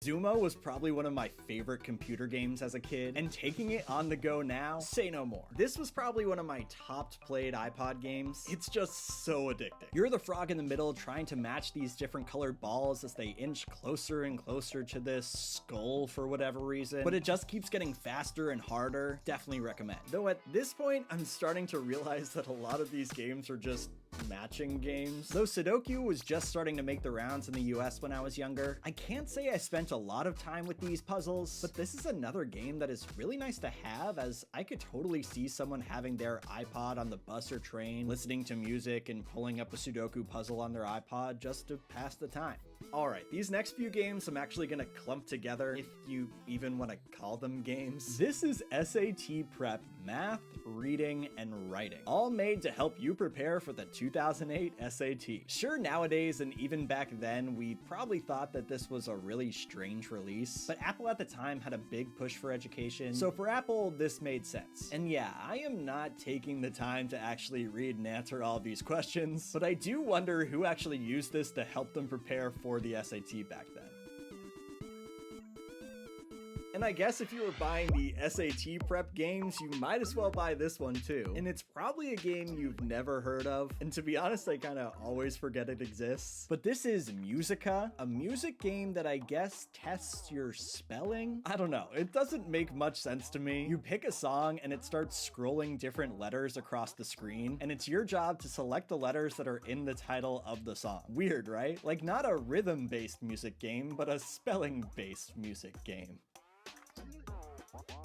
Zumo was probably one of my favorite computer games as a kid, and taking it on the go now, say no more. This was probably one of my top played iPod games. It's just so addicting. You're the frog in the middle trying to match these different colored balls as they inch closer and closer to this skull for whatever reason, but it just keeps getting faster and harder. Definitely recommend. Though at this point, I'm starting to realize that a lot of these games are just matching games. Though Sudoku was just starting to make the rounds in the US when I was younger, I can't say I spent a lot of time with these puzzles, but this is another game that is really nice to have, as I could totally see someone having their iPod on the bus or train, listening to music and pulling up a Sudoku puzzle on their iPod just to pass the time. Alright, these next few games I'm actually gonna clump together, if you even want to call them games. This is SAT Prep Math, Reading, and Writing, all made to help you prepare for the 2008 SAT. Sure, nowadays and even back then, we probably thought that this was a really strange release, but Apple at the time had a big push for education, so for Apple, this made sense. And yeah, I am not taking the time to actually read and answer all of these questions, but I do wonder who actually used this to help them prepare for the SAT back then. And I guess if you were buying the SAT prep games, you might as well buy this one too. And it's probably a game you've never heard of, and to be honest, I kinda always forget it exists. But this is Musica, a music game that I guess tests your spelling? I don't know, it doesn't make much sense to me. You pick a song and it starts scrolling different letters across the screen, and it's your job to select the letters that are in the title of the song. Weird, right? Like, not a rhythm-based music game, but a spelling-based music game.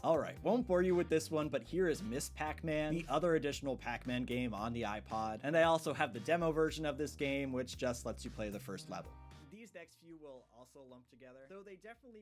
Alright, won't bore you with this one, but here is Miss Pac-Man, the other additional Pac-Man game on the iPod, and I also have the demo version of this game, which just lets you play the first level. These next few will also lump together, though they definitely